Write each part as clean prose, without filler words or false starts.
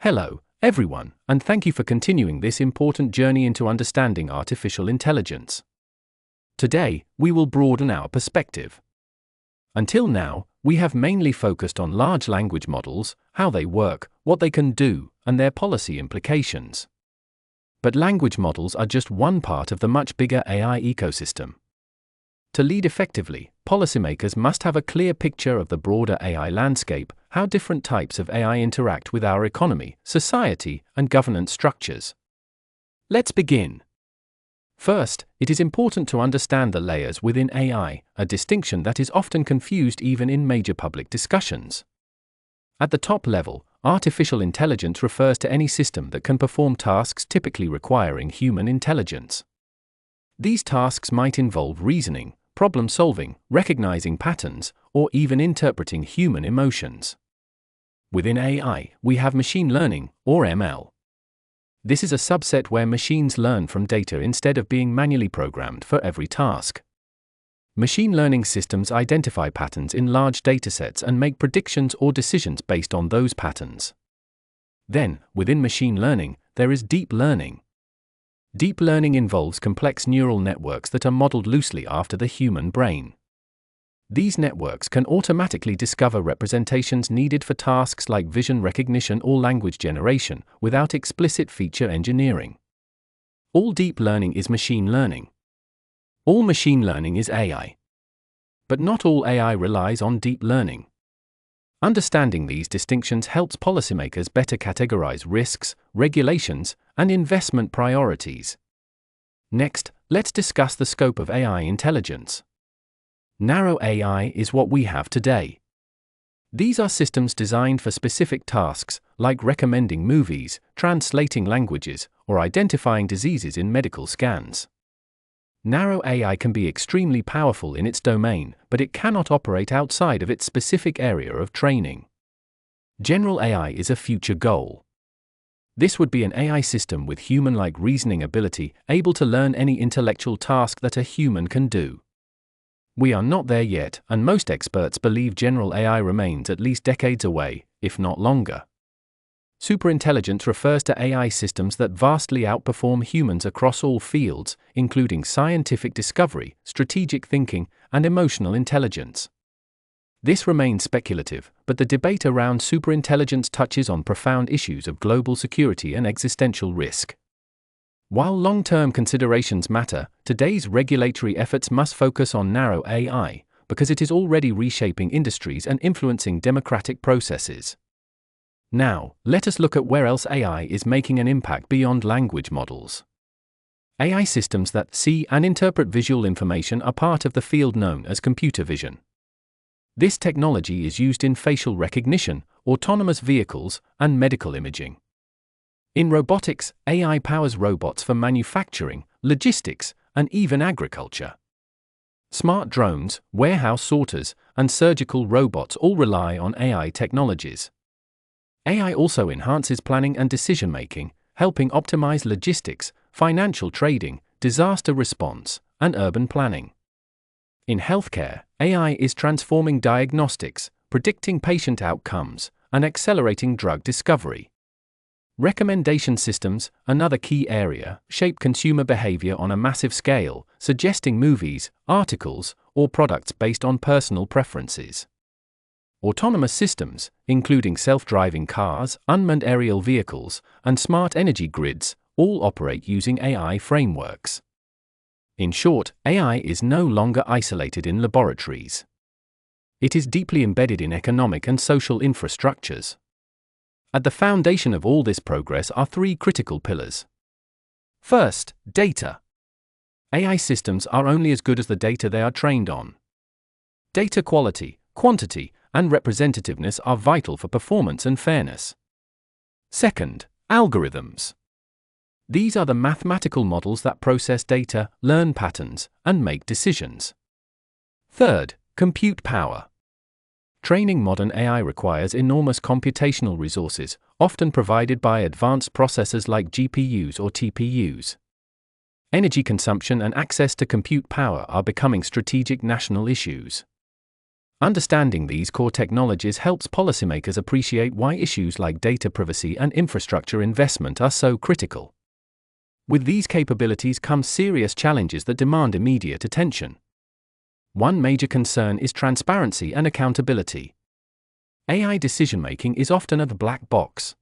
Hello, everyone, and thank you for continuing this important journey into understanding artificial intelligence. Today, we will broaden our perspective. Until now, we have mainly focused on large language models, how they work, what they can do, and their policy implications. But language models are just one part of the much bigger AI ecosystem. To lead effectively, policymakers must have a clear picture of the broader AI landscape, how different types of AI interact with our economy, society, and governance structures. Let's begin. First, it is important to understand the layers within AI, a distinction that is often confused even in major public discussions. At the top level, artificial intelligence refers to any system that can perform tasks typically requiring human intelligence. These tasks might involve reasoning, problem-solving, recognizing patterns, or even interpreting human emotions. Within AI, we have machine learning, or ML. This is a subset where machines learn from data instead of being manually programmed for every task. Machine learning systems identify patterns in large datasets and make predictions or decisions based on those patterns. Then, within machine learning, there is deep learning. Deep learning involves complex neural networks that are modeled loosely after the human brain. These networks can automatically discover representations needed for tasks like vision recognition or language generation without explicit feature engineering. All deep learning is machine learning. All machine learning is AI. But not all AI relies on deep learning. Understanding these distinctions helps policymakers better categorize risks, regulations, and investment priorities. Next, let's discuss the scope of AI intelligence. Narrow AI is what we have today. These are systems designed for specific tasks, like recommending movies, translating languages, or identifying diseases in medical scans. Narrow AI can be extremely powerful in its domain, but it cannot operate outside of its specific area of training. General AI is a future goal. This would be an AI system with human-like reasoning ability, able to learn any intellectual task that a human can do. We are not there yet, and most experts believe general AI remains at least decades away, if not longer. Superintelligence refers to AI systems that vastly outperform humans across all fields, including scientific discovery, strategic thinking, and emotional intelligence. This remains speculative, but the debate around superintelligence touches on profound issues of global security and existential risk. While long-term considerations matter, today's regulatory efforts must focus on narrow AI, because it is already reshaping industries and influencing democratic processes. Now, let us look at where else AI is making an impact beyond language models. AI systems that see and interpret visual information are part of the field known as computer vision. This technology is used in facial recognition, autonomous vehicles, and medical imaging. In robotics, AI powers robots for manufacturing, logistics, and even agriculture. Smart drones, warehouse sorters, and surgical robots all rely on AI technologies. AI also enhances planning and decision-making, helping optimize logistics, financial trading, disaster response, and urban planning. In healthcare, AI is transforming diagnostics, predicting patient outcomes, and accelerating drug discovery. Recommendation systems, another key area, shape consumer behavior on a massive scale, suggesting movies, articles, or products based on personal preferences. Autonomous systems, including self-driving cars, unmanned aerial vehicles, and smart energy grids, all operate using AI frameworks. In short, AI is no longer isolated in laboratories. It is deeply embedded in economic and social infrastructures. At the foundation of all this progress are three critical pillars. First, data. AI systems are only as good as the data they are trained on. Data quality, quantity, and representativeness are vital for performance and fairness. Second, algorithms. These are the mathematical models that process data, learn patterns, and make decisions. Third, compute power. Training modern AI requires enormous computational resources, often provided by advanced processors like GPUs or TPUs. Energy consumption and access to compute power are becoming strategic national issues. Understanding these core technologies helps policymakers appreciate why issues like data privacy and infrastructure investment are so critical. With these capabilities come serious challenges that demand immediate attention. One major concern is transparency and accountability. AI decision-making is often a black box.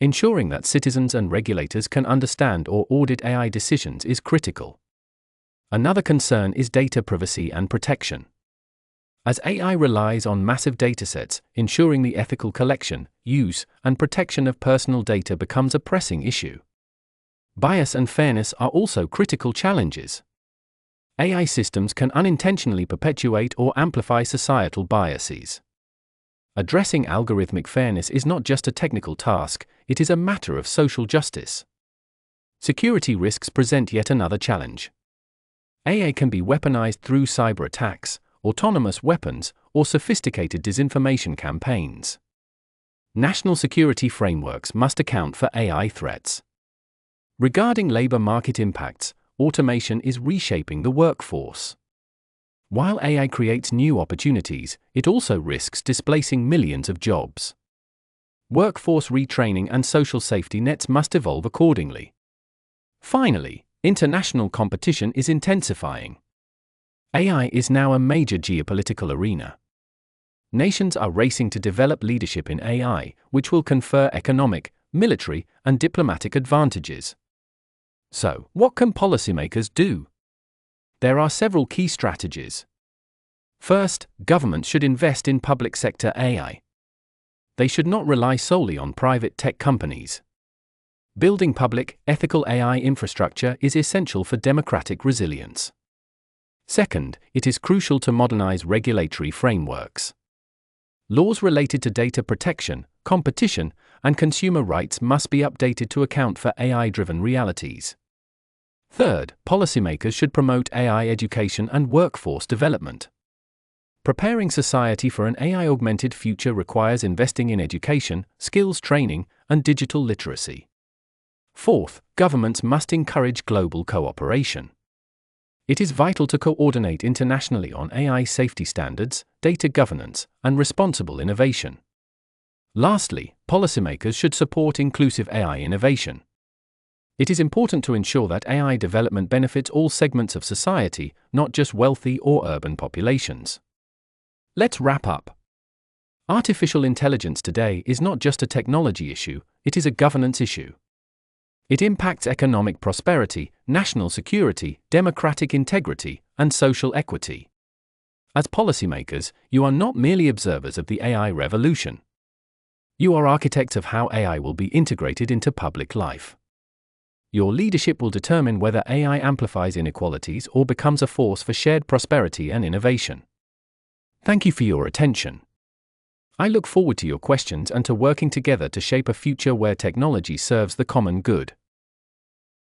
Ensuring that citizens and regulators can understand or audit AI decisions is critical. Another concern is data privacy and protection. As AI relies on massive datasets, ensuring the ethical collection, use, and protection of personal data becomes a pressing issue. Bias and fairness are also critical challenges. AI systems can unintentionally perpetuate or amplify societal biases. Addressing algorithmic fairness is not just a technical task, it is a matter of social justice. Security risks present yet another challenge. AI can be weaponized through cyber attacks, autonomous weapons, or sophisticated disinformation campaigns. National security frameworks must account for AI threats. Regarding labor market impacts, automation is reshaping the workforce. While AI creates new opportunities, it also risks displacing millions of jobs. Workforce retraining and social safety nets must evolve accordingly. Finally, international competition is intensifying. AI is now a major geopolitical arena. Nations are racing to develop leadership in AI, which will confer economic, military, and diplomatic advantages. So, what can policymakers do? There are several key strategies. First, governments should invest in public sector AI. They should not rely solely on private tech companies. Building public, ethical AI infrastructure is essential for democratic resilience. Second, it is crucial to modernize regulatory frameworks. Laws related to data protection, competition, and consumer rights must be updated to account for AI-driven realities. Third, policymakers should promote AI education and workforce development. Preparing society for an AI-augmented future requires investing in education, skills training, and digital literacy. Fourth, governments must encourage global cooperation. It is vital to coordinate internationally on AI safety standards, data governance, and responsible innovation. Lastly, policymakers should support inclusive AI innovation. It is important to ensure that AI development benefits all segments of society, not just wealthy or urban populations. Let's wrap up. Artificial intelligence today is not just a technology issue, it is a governance issue. It impacts economic prosperity, national security, democratic integrity, and social equity. As policymakers, you are not merely observers of the AI revolution. You are architects of how AI will be integrated into public life. Your leadership will determine whether AI amplifies inequalities or becomes a force for shared prosperity and innovation. Thank you for your attention. I look forward to your questions and to working together to shape a future where technology serves the common good.